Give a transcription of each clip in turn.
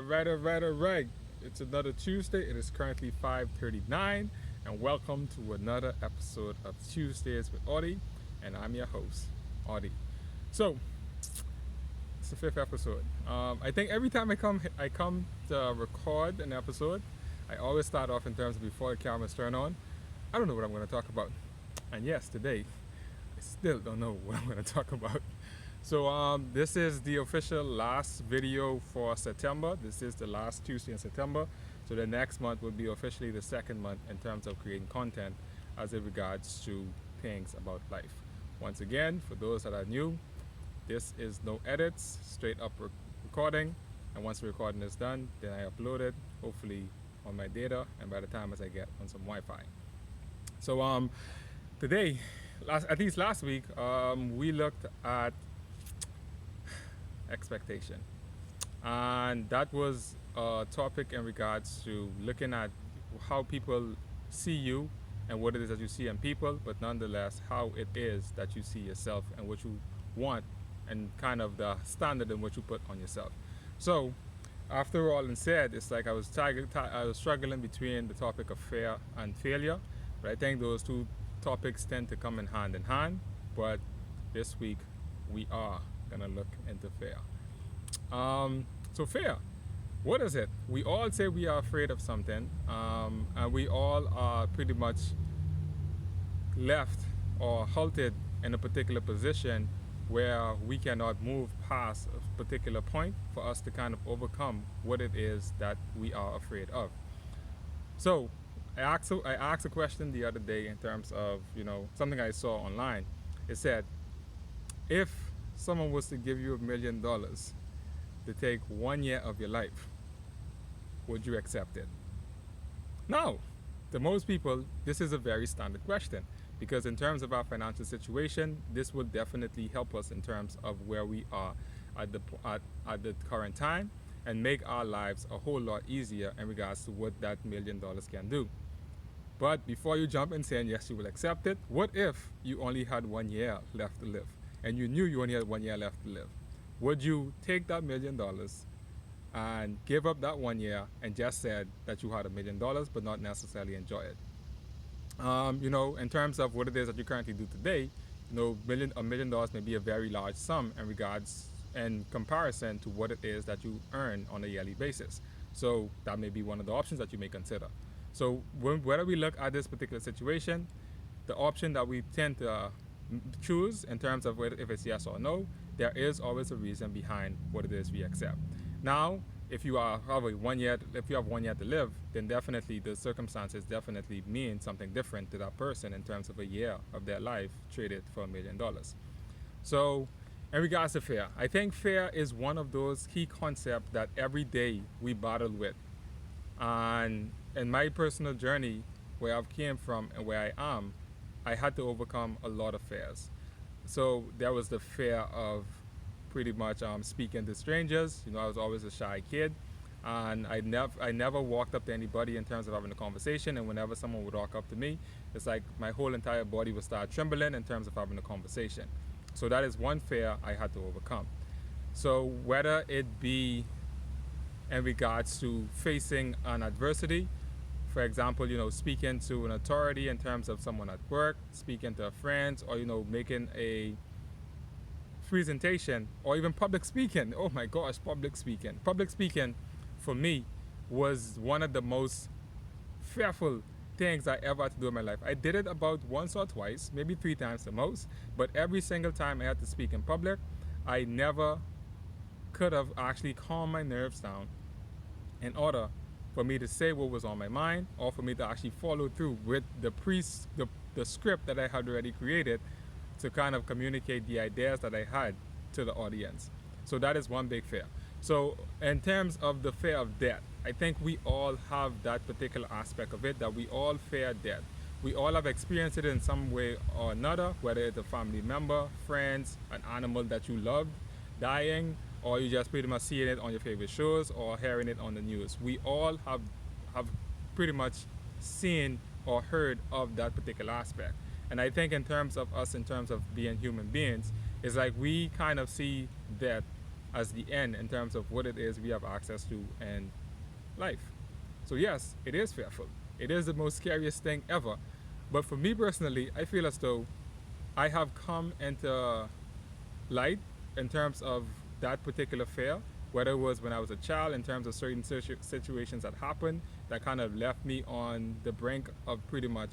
All right. It's another Tuesday. It is currently 5:39, and welcome to another episode of Tuesdays with Audie, and I'm your host, Audie. So, it's the fifth episode. I think every time I come to record an episode, I always start off in terms of before the cameras turn on. I don't know what I'm going to talk about, and yes, today I still don't know what I'm going to talk about. So this is the official last video for September. This is the last Tuesday in September. So the next month will be officially the second month in terms of creating content as it regards to things about life. Once again, for those that are new, this is no edits, straight up recording. And once the recording is done, then I upload it, hopefully on my data, and by the time as I get on some Wi-Fi. So today, at least last week, we looked at expectation, and that was a topic in regards to looking at how people see you and what it is that you see in people, but nonetheless how it is that you see yourself and what you want and kind of the standard in what you put on yourself. So after all and said, it's like I was struggling between the topic of fear and failure, but I think those two topics tend to come in hand, but this week we are gonna look into fear. So fear, what is it? We all say we are afraid of something, and we all are pretty much left or halted in a particular position where we cannot move past a particular point for us to kind of overcome what it is that we are afraid of. So I asked a question the other day in terms of something I saw online. It said, if someone was to give you $1 million to take 1 year of your life, would you accept it? Now, to most people, this is a very standard question, because in terms of our financial situation, this will definitely help us in terms of where we are at the current time and make our lives a whole lot easier in regards to what that $1 million can do. But before you jump in saying yes, you will accept it, what if you only had 1 year left to live and you knew you only had 1 year left to live? Would you take that $1 million and give up that 1 year and just said that you had $1 million but not necessarily enjoy it? In terms of what it is that you currently do today, $1 million may be a very large sum in comparison to what it is that you earn on a yearly basis. So that may be one of the options that you may consider. So whether we look at this particular situation, the option that we tend to choose in terms of if it's yes or no, there is always a reason behind what it is we accept. Now, if you have 1 year to live, then definitely the circumstances definitely mean something different to that person in terms of a year of their life traded for $1 million. So in regards to fear, I think fear is one of those key concepts that every day we battle with. And in my personal journey, where I've came from and where I am, I had to overcome a lot of fears. So there was the fear of pretty much speaking to strangers. I was always a shy kid, and I never walked up to anybody in terms of having a conversation. And whenever someone would walk up to me, it's like my whole entire body would start trembling in terms of having a conversation. So that is one fear I had to overcome. So whether it be in regards to facing an adversity, for example, speaking to an authority in terms of someone at work, speaking to a friend, or, making a presentation, or even public speaking. Oh my gosh, public speaking. Public speaking for me was one of the most fearful things I ever had to do in my life. I did it about once or twice, maybe 3 times the most, but every single time I had to speak in public, I never could have actually calmed my nerves down in order for me to say what was on my mind, or for me to actually follow through with the script that I had already created to kind of communicate the ideas that I had to the audience. So that is one big fear. So in terms of the fear of death, I think we all have that particular aspect of it, that we all fear death. We all have experienced it in some way or another, whether it's a family member, friends, an animal that you loved dying, or you just pretty much seeing it on your favorite shows or hearing it on the news. We all have pretty much seen or heard of that particular aspect. And I think in terms of us, in terms of being human beings, it's like we kind of see death as the end in terms of what it is we have access to in life. So yes, it is fearful. It is the most scariest thing ever. But for me personally, I feel as though I have come into light in terms of that particular fear, whether it was when I was a child in terms of certain situations that happened that kind of left me on the brink of pretty much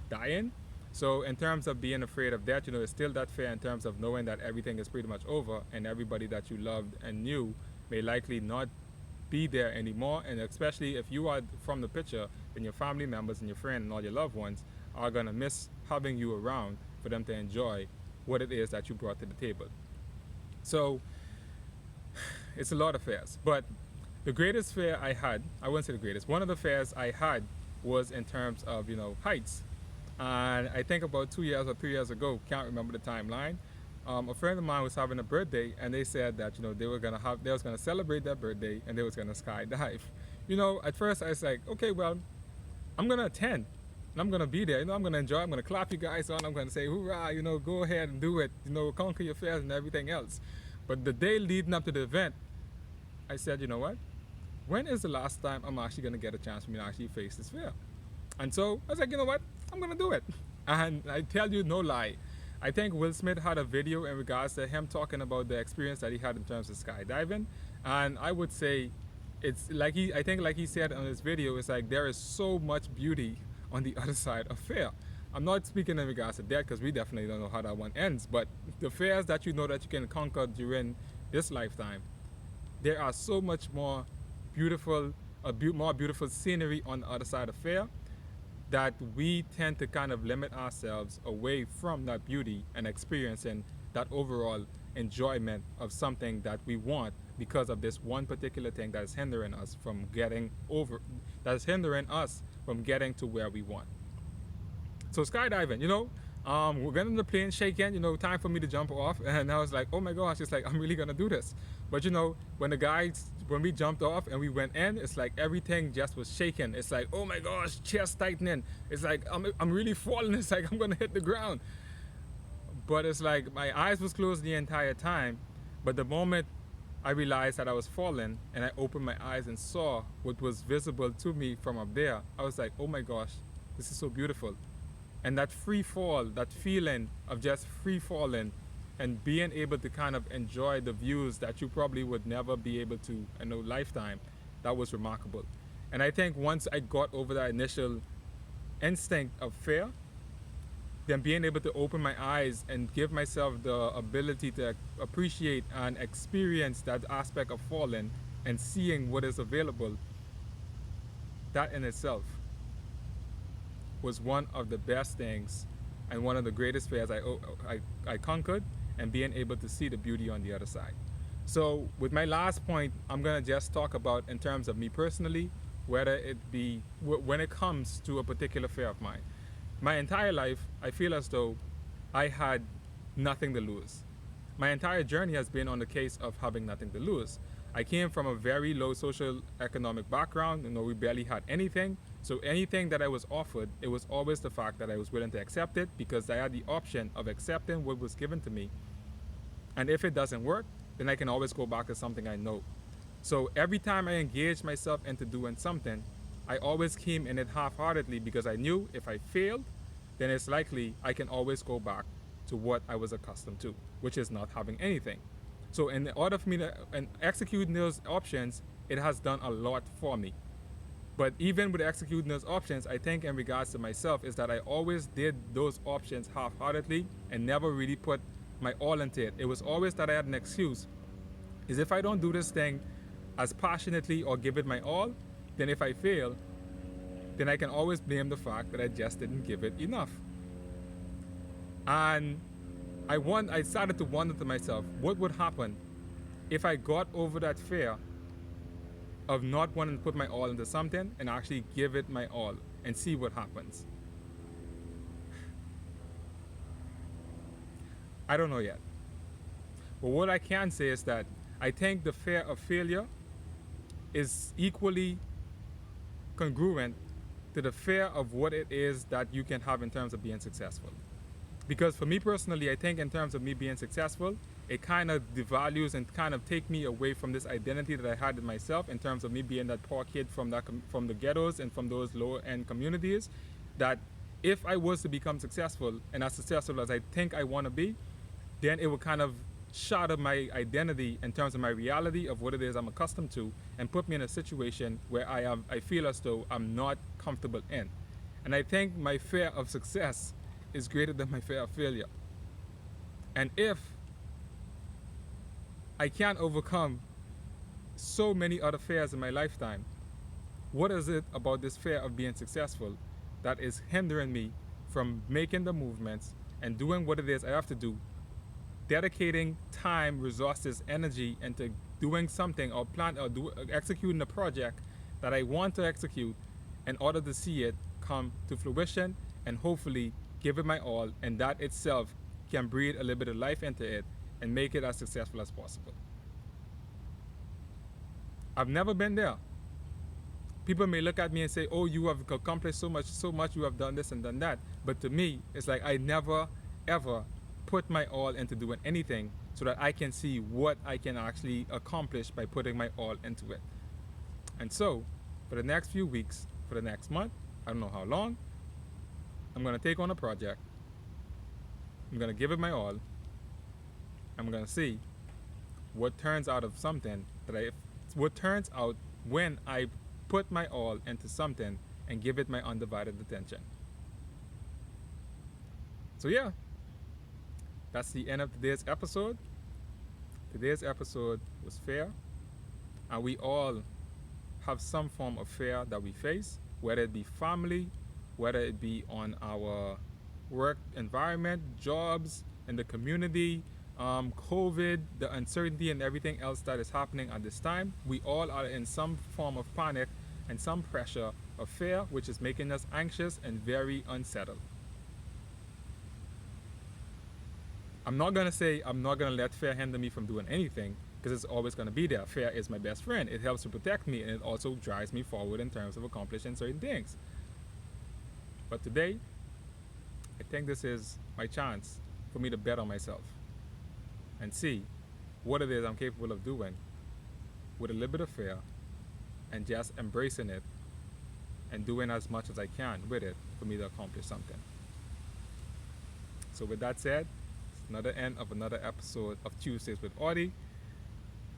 dying. So in terms of being afraid of death, it's still that fear in terms of knowing that everything is pretty much over and everybody that you loved and knew may likely not be there anymore. And especially if you are from the picture, then your family members and your friends and all your loved ones are gonna miss having you around for them to enjoy what it is that you brought to the table. So it's a lot of fears. But the greatest fear I had, I wouldn't say the greatest, one of the fears I had was in terms of, heights. And I think about 2 years or 3 years ago, can't remember the timeline, a friend of mine was having a birthday, and they said that they was gonna celebrate their birthday, and they was gonna skydive. At first I was like, okay, well, I'm gonna attend, and I'm gonna be there. I'm gonna enjoy. I'm gonna clap you guys on. I'm gonna say, hoorah! Go ahead and do it. Conquer your fears and everything else. But the day leading up to the event, I said, you know what? When is the last time I'm actually gonna get a chance for me to actually face this fear? And so I was like, you know what? I'm gonna do it. And I tell you, no lie, I think Will Smith had a video in regards to him talking about the experience that he had in terms of skydiving. And I would say it's like like he said on his video, it's like there is so much beauty on the other side of fear. I'm not speaking in regards to death because we definitely don't know how that one ends, but the fears that that you can conquer during this lifetime, there are so much more beautiful, more beautiful scenery on the other side of fear that we tend to kind of limit ourselves away from that beauty and experiencing that overall enjoyment of something that we want because of this one particular thing that is hindering us from getting to where we want. So skydiving, we're getting the plane shaking, time for me to jump off. And I was like, oh my gosh, it's like, I'm really gonna do this. But when we jumped off and we went in, it's like everything just was shaking. It's like, oh my gosh, chest tightening. It's like, I'm really falling. It's like, I'm gonna hit the ground. But it's like, my eyes was closed the entire time. But the moment I realized that I was falling and I opened my eyes and saw what was visible to me from up there, I was like, oh my gosh, this is so beautiful. And that free fall, that feeling of just free falling and being able to kind of enjoy the views that you probably would never be able to in a lifetime, that was remarkable. And I think once I got over that initial instinct of fear, then being able to open my eyes and give myself the ability to appreciate and experience that aspect of falling and seeing what is available, that in itself was one of the best things and one of the greatest fears I conquered, and being able to see the beauty on the other side. So with my last point, I'm gonna just talk about in terms of me personally, whether it be when it comes to a particular fear of mine. My entire life, I feel as though I had nothing to lose. My entire journey has been on the case of having nothing to lose. I came from a very low social economic background. We barely had anything. So anything that I was offered, it was always the fact that I was willing to accept it because I had the option of accepting what was given to me. And if it doesn't work, then I can always go back to something I know. So every time I engaged myself into doing something, I always came in it half-heartedly because I knew if I failed, then it's likely I can always go back to what I was accustomed to, which is not having anything. So in order for me to execute those options, it has done a lot for me. But even with executing those options, I think in regards to myself is that I always did those options half-heartedly and never really put my all into it. It was always that I had an excuse. Is if I don't do this thing as passionately or give it my all, then if I fail, then I can always blame the fact that I just didn't give it enough. And I started to wonder to myself, what would happen if I got over that fear of not wanting to put my all into something and actually give it my all and see what happens? I don't know yet. But what I can say is that I think the fear of failure is equally congruent to the fear of what it is that you can have in terms of being successful. Because for me personally, I think in terms of me being successful, it kind of devalues and kind of take me away from this identity that I had in myself in terms of me being that poor kid from from the ghettos and from those lower end communities. That if I was to become successful and as successful as I think I want to be, then it would kind of shatter my identity in terms of my reality of what it is I'm accustomed to and put me in a situation where I feel as though I'm not comfortable in. And I think my fear of success is greater than my fear of failure. And if I can't overcome so many other fears in my lifetime, what is it about this fear of being successful that is hindering me from making the movements and doing what it is I have to do, dedicating time, resources, energy into doing something or executing a project that I want to execute in order to see it come to fruition and hopefully give it my all, and that itself can breathe a little bit of life into it and make it as successful as possible. I've never been there. People may look at me and say, oh, you have accomplished so much, you have done this and done that. But to me, it's like I never, ever put my all into doing anything so that I can see what I can actually accomplish by putting my all into it. And so, for the next few weeks, for the next month, I don't know how long, I'm going to take on a project. I'm going to give it my all. I'm going to see what turns out of something what turns out when I put my all into something and give it my undivided attention. So yeah, that's the end of today's episode. Today's episode was fear, and we all have some form of fear that we face, whether it be family, whether it be on our work environment, jobs, in the community, COVID, the uncertainty and everything else that is happening at this time. We all are in some form of panic and some pressure of fear, which is making us anxious and very unsettled. I'm not going to say I'm not going to let fear hinder me from doing anything, because it's always going to be there. Fear is my best friend. It helps to protect me, and it also drives me forward in terms of accomplishing certain things. But today, I think this is my chance for me to bet on myself and see what it is I'm capable of doing with a little bit of fear and just embracing it and doing as much as I can with it for me to accomplish something. So with that said, it's another end of another episode of Tuesdays with Audie.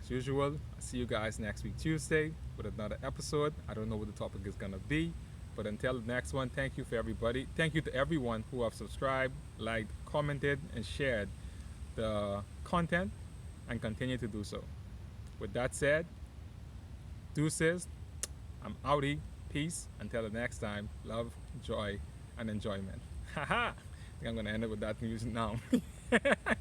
As usual, I'll see you guys next week Tuesday with another episode. I don't know what the topic is going to be, but until the next one, thank you for everybody. Thank you to everyone who have subscribed, liked, commented, and shared the content, and continue to do so. With that said, deuces, I'm outie. Peace. Until the next time, love, joy, and enjoyment. Haha! I think I'm going to end it with that music now.